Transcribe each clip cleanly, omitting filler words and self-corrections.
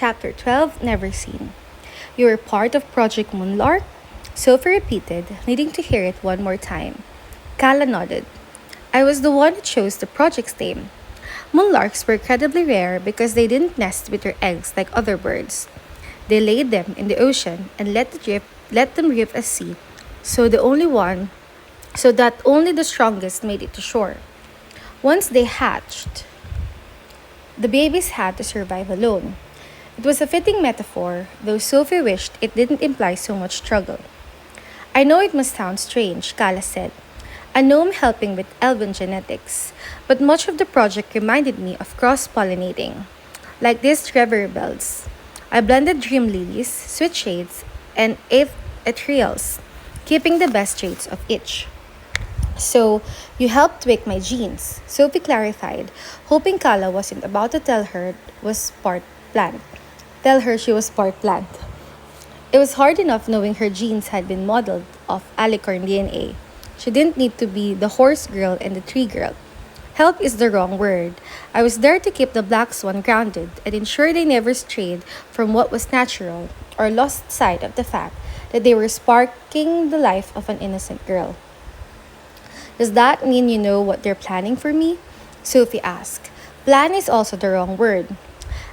Chapter 12, Neverseen. You were part of Project Moonlark? Sophie repeated, needing to hear it one more time. Kala nodded. I was the one who chose the project's name. Moonlarks were incredibly rare because they didn't nest with their eggs like other birds. They laid them in the ocean and let them drift at sea, so that only the strongest made it to shore. Once they hatched, the babies had to survive alone. It was a fitting metaphor, though Sophie wished it didn't imply so much struggle. I know it must sound strange, Kala said, a gnome helping with elven genetics, but much of the project reminded me of cross-pollinating, like these reverie bells. I blended dream lilies, sweet shades, and ethereals, keeping the best traits of each. So, you helped tweak my genes, Sophie clarified, hoping Kala wasn't about to tell her she was part plant. It was hard enough knowing her genes had been modeled off alicorn DNA. She didn't need to be the horse girl and the tree girl. Help is the wrong word. I was there to keep the black swan grounded and ensure they never strayed from what was natural or lost sight of the fact that they were sparking the life of an innocent girl. Does that mean you know what they're planning for me? Sophie asked. Plan is also the wrong word.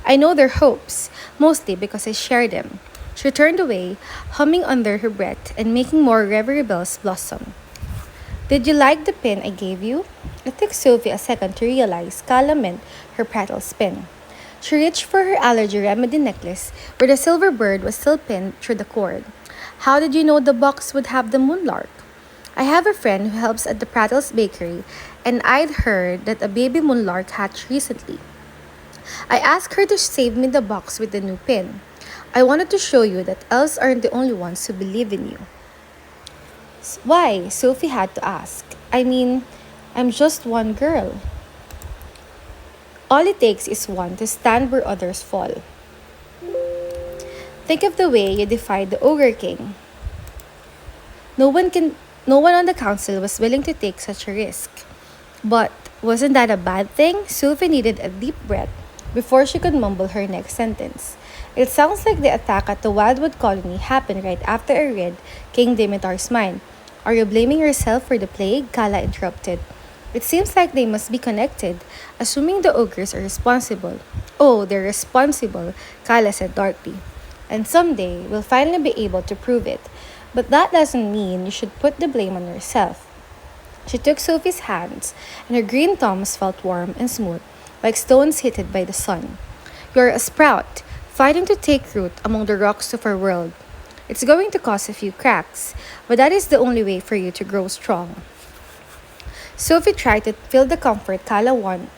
I know their hopes, mostly because I share them. She turned away, humming under her breath and making more reverie bells blossom. Did you like the pin I gave you? It took Sophie a second to realize Kala meant her prattle spin. She reached for her allergy remedy necklace, where the silver bird was still pinned through the cord. How did you know the box would have the moonlark? I have a friend who helps at the Prattle's bakery, and I'd heard that a baby moonlark hatched recently. I asked her to save me the box with the new pin. I wanted to show you that elves aren't the only ones who believe in you. Why? Sophie had to ask. I mean, I'm just one girl. All it takes is one to stand where others fall. Think of the way you defied the Ogre King. No one on the council was willing to take such a risk. But wasn't that a bad thing? Sophie needed a deep breath before she could mumble her next sentence. It sounds like the attack at the Wildwood colony happened right after I read King Dimitar's mind. Are you blaming yourself for the plague? Kala interrupted. It seems like they must be connected, assuming the ogres are responsible. Oh, they're responsible, Kala said darkly. And someday, we'll finally be able to prove it. But that doesn't mean you should put the blame on yourself. She took Sophie's hands, and her green thumbs felt warm and smooth, like stones heated by the sun. You're a sprout, fighting to take root among the rocks of our world. It's going to cause a few cracks, but that is the only way for you to grow strong. Sophie tried to feel the comfort Kala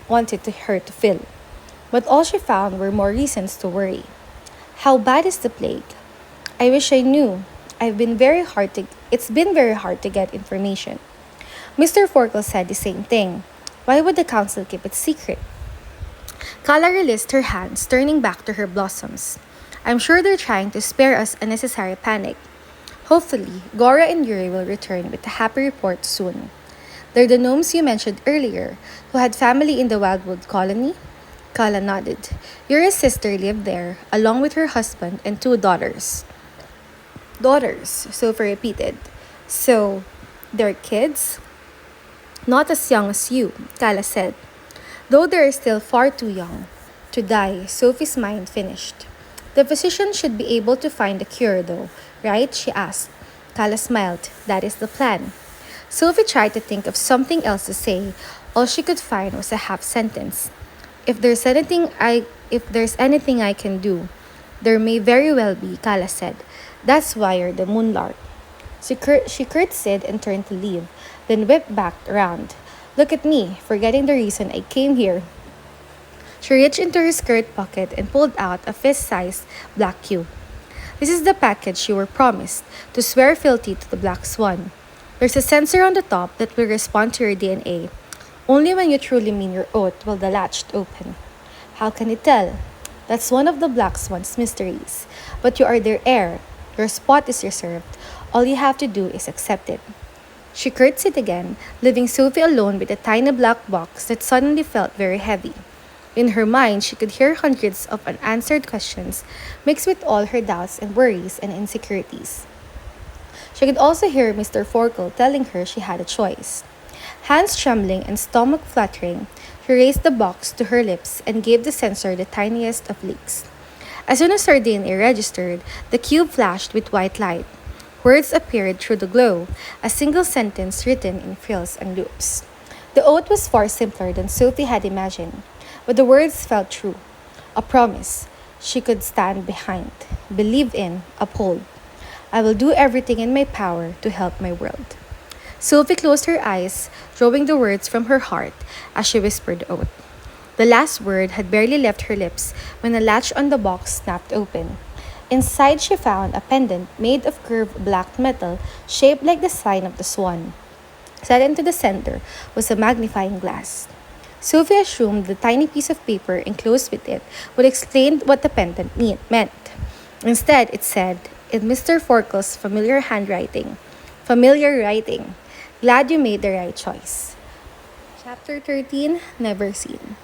wanted her to feel, but all she found were more reasons to worry. How bad is the plague? I wish I knew. It's been very hard to get information. Mr. Forkle said the same thing. Why would the council keep it secret? Kala released her hands, turning back to her blossoms. I'm sure they're trying to spare us unnecessary panic. Hopefully, Gora and Yuri will return with a happy report soon. They're the gnomes you mentioned earlier, who had family in the Wildwood colony? Kala nodded. Yuri's sister lived there, along with her husband and 2 daughters. Daughters, Sophie repeated. So, they're kids? Not as young as you, Kala said. Though they're still far too young to die, Sophie's mind finished. The physician should be able to find a cure, though, right? She asked. Kala smiled. That is the plan. Sophie tried to think of something else to say. All she could find was a half sentence. If there's anything I can do, there may very well be, Kala said. That's why you're the Moonlark. She curtsied and turned to leave, then whipped back around. Look at me, forgetting the reason I came here. She reached into her skirt pocket and pulled out a fist-sized black cube. This is the package you were promised, to swear fealty to the Black Swan. There's a sensor on the top that will respond to your DNA. Only when you truly mean your oath will the latch open. How can it tell? That's one of the Black Swan's mysteries. But you are their heir. Your spot is reserved. All you have to do is accept it. She curtsied again, leaving Sophie alone with a tiny black box that suddenly felt very heavy. In her mind, she could hear hundreds of unanswered questions mixed with all her doubts and worries and insecurities. She could also hear Mr. Forkle telling her she had a choice. Hands trembling and stomach fluttering, she raised the box to her lips and gave the sensor the tiniest of leaks. As soon as her DNA registered, the cube flashed with white light. Words appeared through the glow, a single sentence written in frills and loops. The oath was far simpler than Sophie had imagined, but the words felt true. A promise she could stand behind, believe in, uphold. I will do everything in my power to help my world. Sophie closed her eyes, drawing the words from her heart as she whispered the oath. The last word had barely left her lips when the latch on the box snapped open. Inside, she found a pendant made of curved black metal shaped like the sign of the swan. Set into the center was a magnifying glass. Sophie assumed the tiny piece of paper enclosed with it would explain what the pendant meant. Instead, it said, in Mr. Forkle's familiar writing, glad you made the right choice. Chapter 13, Neverseen.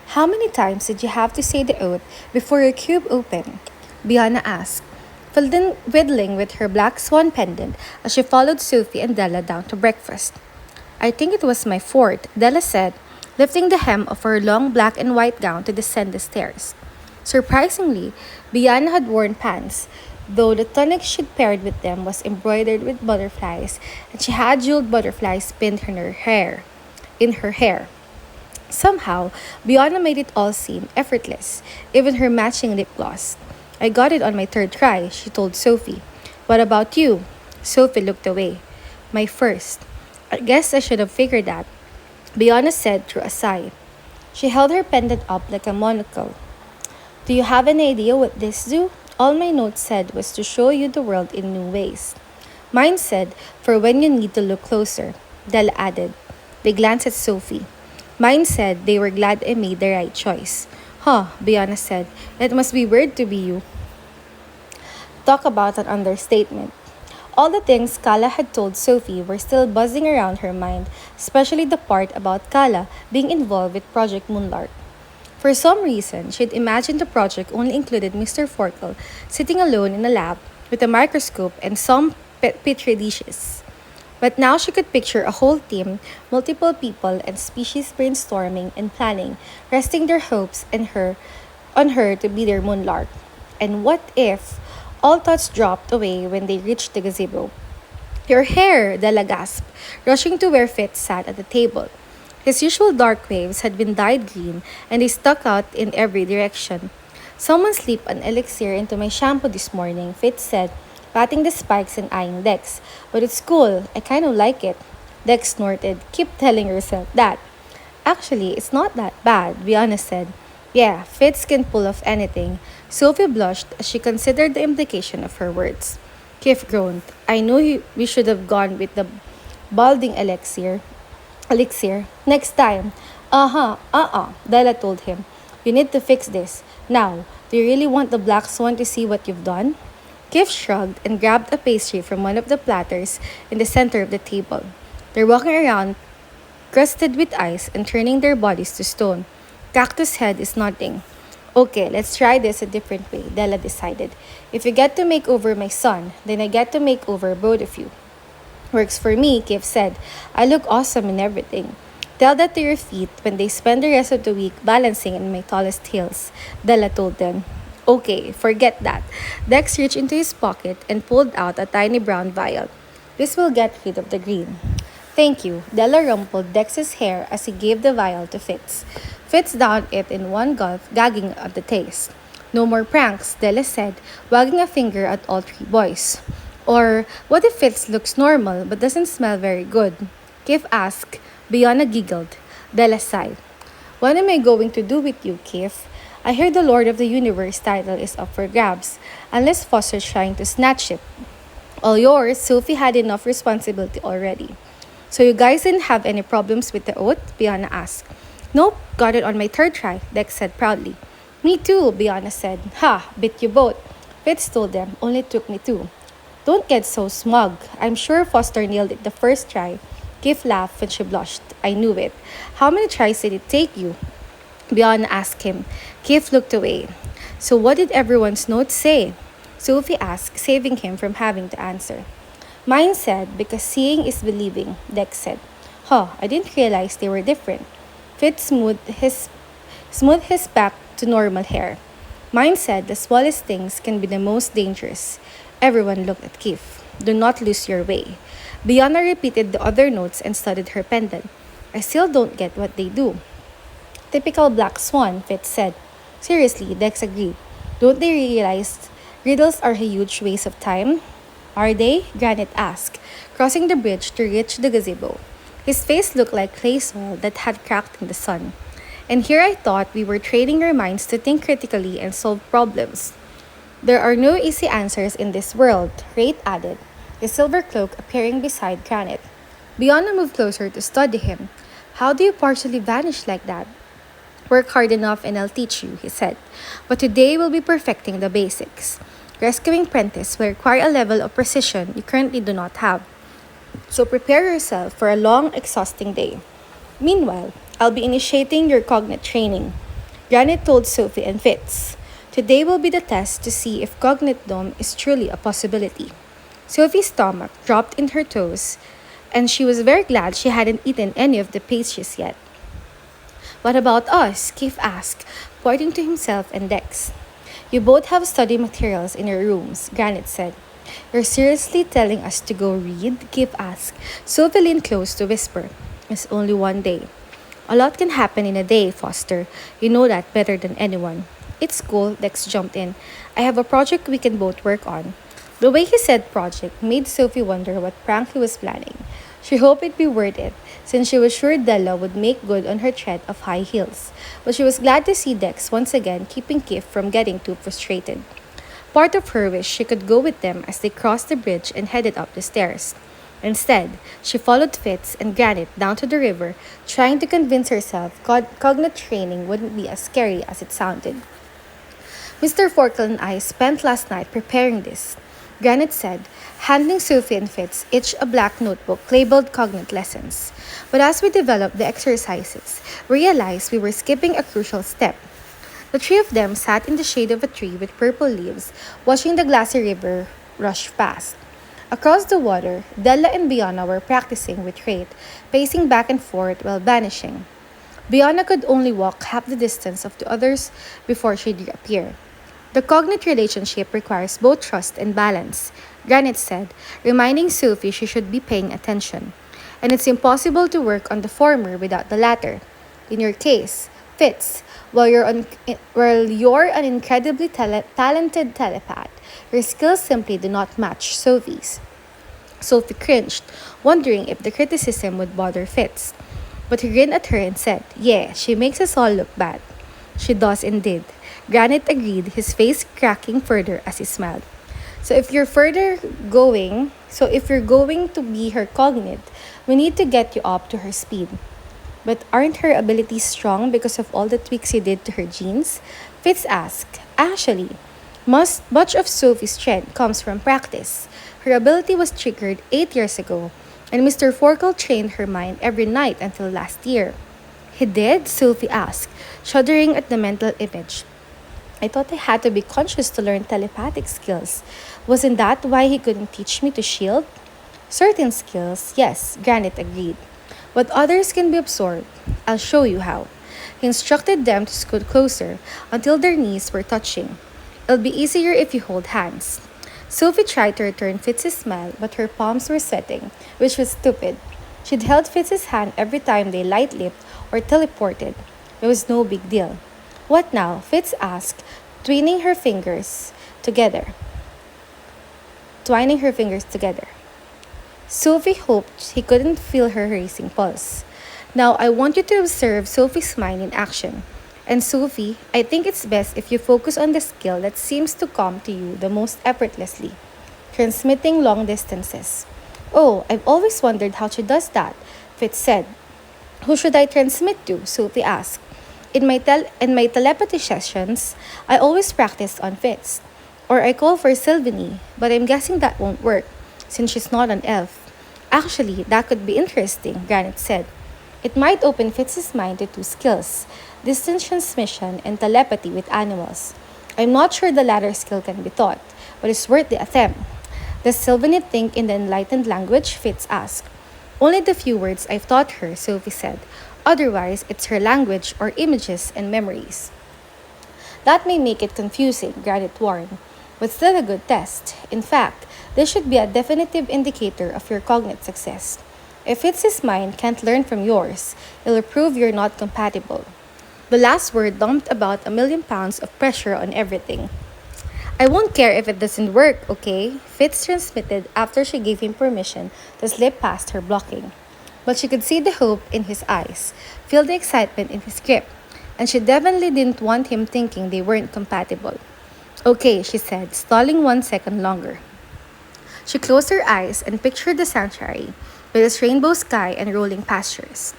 How many times did you have to say the oath before your cube opened? Bianna asked, fiddling with her black swan pendant as she followed Sophie and Della down to breakfast. I think it was my fourth, Della said, lifting the hem of her long black and white gown to descend the stairs. Surprisingly, Bianna had worn pants, though the tunic she'd paired with them was embroidered with butterflies, and she had jeweled butterflies pinned in her hair. Somehow, Bianna made it all seem effortless, even her matching lip gloss. I got it on my third try, she told Sophie. What about you? Sophie looked away. My first. I guess I should have figured that, Bianna said through a sigh. She held her pendant up like a monocle. Do you have any idea what this do? All my notes said was to show you the world in new ways. Mine said, for when you need to look closer, Della added. They glanced at Sophie. Mine said they were glad I made the right choice. Huh, Bianna said. It must be weird to be you. Talk about an understatement. All the things Kala had told Sophie were still buzzing around her mind, especially the part about Kala being involved with Project Moonlark. For some reason, she'd imagined the project only included Mr. Forkle sitting alone in a lab with a microscope and some petri dishes. But now she could picture a whole team, multiple people and species brainstorming and planning, resting their hopes on her to be their Moonlark. And what if all thoughts dropped away when they reached the gazebo? Your hair, Della gasped, rushing to where Fitz sat at the table. His usual dark waves had been dyed green, and they stuck out in every direction. Someone slipped an elixir into my shampoo this morning, Fitz said, patting the spikes and eyeing Dex. But it's cool. I kind of like it. Dex snorted. Keep telling yourself that. Actually, it's not that bad, Bianna said. Yeah, Fitz can pull off anything. Sophie blushed as she considered the implication of her words. Kif groaned. I knew we should have gone with the balding elixir. Next time. Della told him. You need to fix this. Now, do you really want the black swan to see what you've done? Kif shrugged and grabbed a pastry from one of the platters in the center of the table. They're walking around, crusted with ice and turning their bodies to stone. Cactus Head is nodding. Okay, let's try this a different way, Della decided. If you get to make over my son, then I get to make over both of you. Works for me, Kif said. I look awesome in everything. Tell that to your feet when they spend the rest of the week balancing in my tallest hills, Della told them. Okay, forget that. Dex reached into his pocket and pulled out a tiny brown vial. This will get rid of the green. Thank you. Della rumpled Dex's hair as he gave the vial to Fitz. Fitz downed it in one gulp, gagging at the taste. No more pranks, Della said, wagging a finger at all three boys. Or, what if Fitz looks normal but doesn't smell very good? Kif asked. Bianna giggled. Della sighed. What am I going to do with you, Kif? I hear the Lord of the Universe title is up for grabs, unless Foster's trying to snatch it. All yours, Sophie had enough responsibility already. So you guys didn't have any problems with the oath? Bianna asked. Nope, got it on my third try, Dex said proudly. Me too, Bianna said. Ha, bit you both. Fitz told them, only took me two. Don't get so smug. I'm sure Foster nailed it the first try. Kif laughed when she blushed. I knew it. How many tries did it take you? Bianna asked him. Keith looked away. So what did everyone's notes say? Sophie asked, saving him from having to answer. Mine said, because seeing is believing, Dex said. I didn't realize they were different. Fitz smoothed his back to normal hair. Mine said the smallest things can be the most dangerous. Everyone looked at Keith. Do not lose your way. Bianna repeated the other notes and studied her pendant. I still don't get what they do. Typical black swan, Fitz said. Seriously, Dex agreed. Don't they realize riddles are a huge waste of time? Are they? Granite asked, crossing the bridge to reach the gazebo. His face looked like clay soil that had cracked in the sun. And here I thought we were training our minds to think critically and solve problems. There are no easy answers in this world, Wraith added, his silver cloak appearing beside Granite. Bianna moved closer to study him. How do you partially vanish like that? Work hard enough and I'll teach you, he said. But today we'll be perfecting the basics. Rescuing Prentice will require a level of precision you currently do not have. So prepare yourself for a long, exhausting day. Meanwhile, I'll be initiating your Cognate training. Granite told Sophie and Fitz. Today will be the test to see if Cognate Dome is truly a possibility. Sophie's stomach dropped in her toes, and she was very glad she hadn't eaten any of the pastries yet. What about us? Keith asked, pointing to himself and Dex. You both have study materials in your rooms, Granite said. You're seriously telling us to go read? Keith asked. Sophie leaned close to whisper. It's only one day. A lot can happen in a day, Foster. You know that better than anyone. It's cool, Dex jumped in. I have a project we can both work on. The way he said project made Sophie wonder what prank he was planning. She hoped it'd be worth it, since she was sure Della would make good on her threat of high heels. But she was glad to see Dex once again keeping Kif from getting too frustrated. Part of her wished she could go with them as they crossed the bridge and headed up the stairs. Instead, she followed Fitz and Granite down to the river, trying to convince herself Cognate training wouldn't be as scary as it sounded. Mr. Forkel and I spent last night preparing this, Granite said, handing Sophie and Fitz each a black notebook labeled Cognate lessons. But as we developed the exercises, we realized we were skipping a crucial step. The three of them sat in the shade of a tree with purple leaves, watching the glassy river rush past. Across the water, Della and Bianna were practicing with Wraith, pacing back and forth while vanishing. Bianna could only walk half the distance of the others before she'd reappear. The Cognate relationship requires both trust and balance, Granite said, reminding Sophie she should be paying attention. And it's impossible to work on the former without the latter. In your case, Fitz, while you're an incredibly talented telepath, your skills simply do not match Sophie's. Sophie cringed, wondering if the criticism would bother Fitz. But he grinned at her and said, Yeah, she makes us all look bad. She does indeed. Granite agreed, his face cracking further as he smiled. So if you're going to be her Cognate, we need to get you up to her speed. But aren't her abilities strong because of all the tweaks you did to her genes? Fitz asked. Actually, much of Sophie's strength comes from practice. Her ability was triggered 8 years ago, and Mr. Forkel trained her mind every night until last year. He did? Sophie asked, shuddering at the mental image. I thought I had to be conscious to learn telepathic skills. Wasn't that why he couldn't teach me to shield? Certain skills, yes, Granite agreed. But others can be absorbed. I'll show you how. He instructed them to scoot closer until their knees were touching. It'll be easier if you hold hands. Sophie tried to return Fitz's smile, but her palms were sweating, which was stupid. She'd held Fitz's hand every time they light-lipped or teleported. It was no big deal. What now? Fitz asked, twining her fingers together. Sophie hoped he couldn't feel her racing pulse. Now I want you to observe Sophie's mind in action. And Sophie, I think it's best if you focus on the skill that seems to come to you the most effortlessly. Transmitting long distances. Oh, I've always wondered how she does that, Fitz said. Who should I transmit to? Sophie asked. In my telepathy sessions, I always practice on Fitz. Or I call for Silveny, but I'm guessing that won't work, since she's not an elf. Actually, that could be interesting, Granite said. It might open Fitz's mind to two skills, distance transmission, and telepathy with animals. I'm not sure the latter skill can be taught, but it's worth the attempt. Does Silveny think in the enlightened language? Fitz asked. Only the few words I've taught her, Sophie said. Otherwise, it's her language or images and memories. That may make it confusing, Granite warned, but still a good test. In fact, this should be a definitive indicator of your cognate success. If Fitz's mind can't learn from yours, it'll prove you're not compatible. The last word dumped about 1,000,000 pounds of pressure on everything. I won't care if it doesn't work, okay? Fitz transmitted after she gave him permission to slip past her blocking. But she could see the hope in his eyes, feel the excitement in his grip, and she definitely didn't want him thinking they weren't compatible. Okay, she said, stalling 1 second longer. She closed her eyes and pictured the sanctuary, with its rainbow sky and rolling pastures.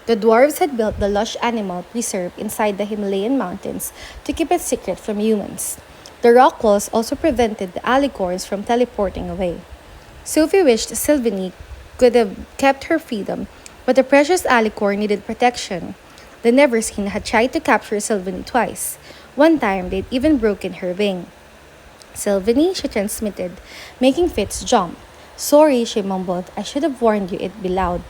The dwarves had built the lush animal preserve inside the Himalayan mountains to keep it secret from humans. The rock walls also prevented the alicorns from teleporting away. Sophie wished Silveny could have kept her freedom, but the precious alicorn needed protection. The Neverseen had tried to capture Silveny twice. One time, they'd even broken her wing. Silveny, she transmitted, making Fitz jump. Sorry, she mumbled. I should have warned you it'd be loud.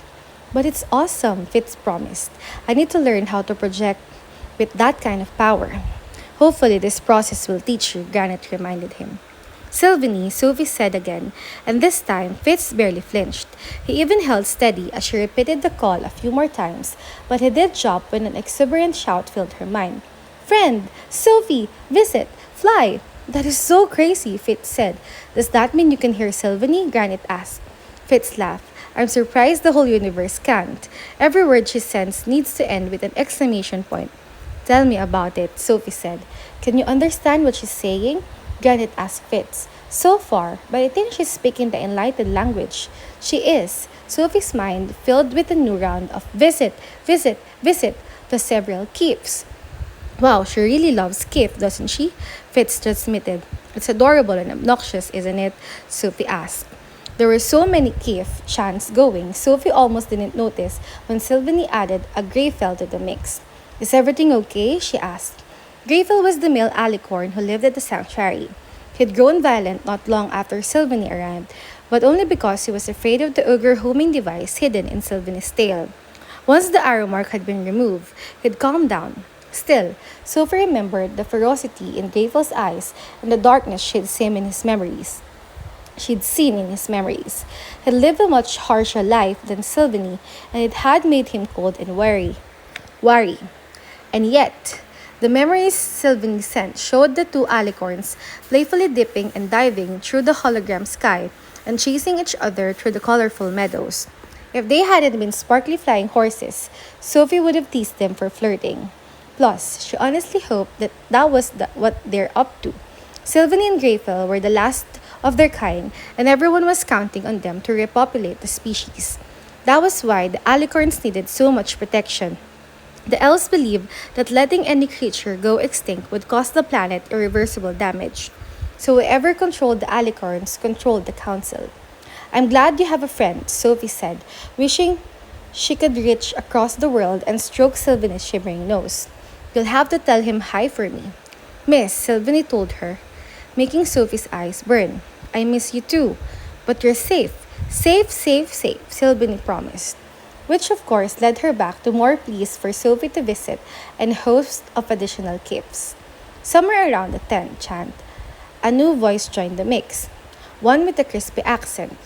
But it's awesome, Fitz promised. I need to learn how to project with that kind of power. Hopefully, this process will teach you, Granite reminded him. Silveny, Sophie said again, and this time Fitz barely flinched. He even held steady as she repeated the call a few more times, but he did jump when an exuberant shout filled her mind. Friend! Sophie! Visit! Fly! That is so crazy, Fitz said. Does that mean you can hear Silveny? Granite asked. Fitz laughed. I'm surprised the whole universe can't. Every word she sends needs to end with an exclamation point. Tell me about it, Sophie said. Can you understand what she's saying? Granite asked Fitz. So far, but I think she's speaking the enlightened language. She is. Sophie's mind filled with a new round of visit, visit, visit to several keeps. Wow, she really loves Kif, doesn't she? Fitz transmitted. It's adorable and obnoxious, isn't it? Sophie asked. There were so many Kif chants going, Sophie almost didn't notice when Silveny added a Greyfell to the mix. Is everything okay? She asked. Greyfell was the male alicorn who lived at the sanctuary. He'd grown violent not long after Silveny arrived, but only because he was afraid of the ogre homing device hidden in Silveny's tail. Once the arrow mark had been removed, he'd calmed down. Still, Sophie remembered the ferocity in Greyfell's eyes and the darkness she'd seen in his memories. He'd lived a much harsher life than Silveny, and it had made him cold and wary. And yet, the memories Silveny sent showed the two alicorns playfully dipping and diving through the hologram sky and chasing each other through the colorful meadows. If they hadn't been sparkly flying horses, Sophie would have teased them for flirting. Plus, she honestly hoped that was what they're up to. Silveny and Greyfell were the last of their kind, and everyone was counting on them to repopulate the species. That was why the alicorns needed so much protection. The elves believed that letting any creature go extinct would cause the planet irreversible damage. So whoever controlled the alicorns controlled the council. I'm glad you have a friend, Sophie said, wishing she could reach across the world and stroke Silveny's shimmering nose. You'll have to tell him hi for me. Miss, Silveny told her, making Sophie's eyes burn. I miss you too. But you're safe. Safe, Silveny promised. Which of course led her back to more pleas for Sophie to visit and host of additional gifts. Somewhere around the 10th chant, a new voice joined the mix. One with a crispy accent.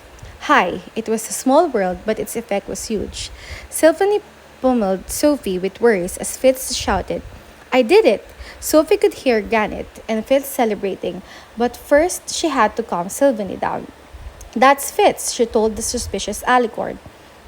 Hi, it was a small world, but its effect was huge. Silveny pummeled Sophie with worries as Fitz shouted, I did it! Sophie could hear Granite and Fitz celebrating, but first she had to calm Silveny down. That's Fitz, she told the suspicious alicorn.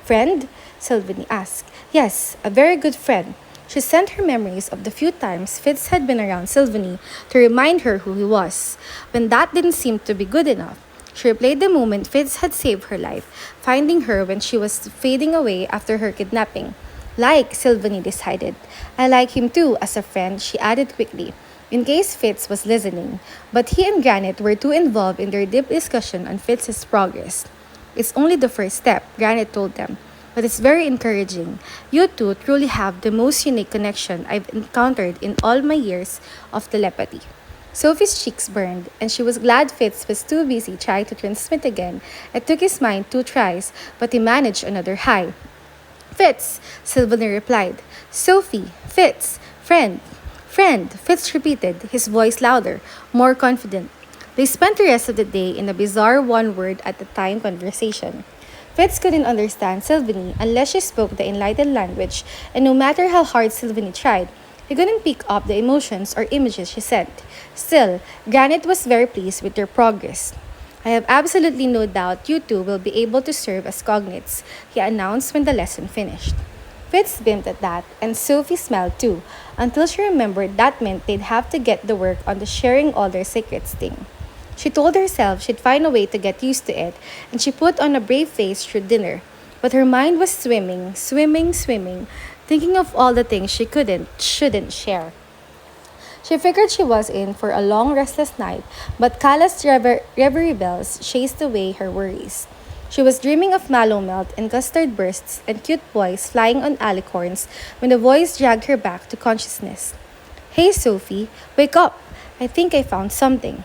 Friend? Silveny asked. Yes, a very good friend. She sent her memories of the few times Fitz had been around Silveny to remind her who he was. When that didn't seem to be good enough, she replayed the moment Fitz had saved her life, finding her when she was fading away after her kidnapping. Silveny decided. I like him too, as a friend, she added quickly, in case Fitz was listening. But he and Granite were too involved in their deep discussion on Fitz's progress. It's only the first step, Granite told them. but it's very encouraging. You two truly have the most unique connection I've encountered in all my years of telepathy. Sophie's cheeks burned, and she was glad Fitz was too busy trying to transmit again. It took his mind 2 tries, but he managed another high. Fitz, Silveny replied. Sophie, Fitz, friend. Friend, Fitz repeated, his voice louder, more confident. They spent the rest of the day in a bizarre one word at a time conversation. Fitz couldn't understand Silveny unless she spoke the enlightened language, and no matter how hard Silveny tried, he couldn't pick up the emotions or images she sent. Still, Granite was very pleased with their progress. I have absolutely no doubt you two will be able to serve as cognates, he announced when the lesson finished. Fitz beamed at that, and Sophie smiled too, until she remembered that meant they'd have to get to work on the sharing all their secrets thing. She told herself she'd find a way to get used to it, and she put on a brave face through dinner. But her mind was swimming, swimming, swimming, thinking of all the things she shouldn't share. She figured she was in for a long, restless night, but callous reverie bells chased away her worries. She was dreaming of mallow melt and custard bursts and cute boys flying on alicorns when a voice dragged her back to consciousness. Hey, Sophie, wake up! I think I found something.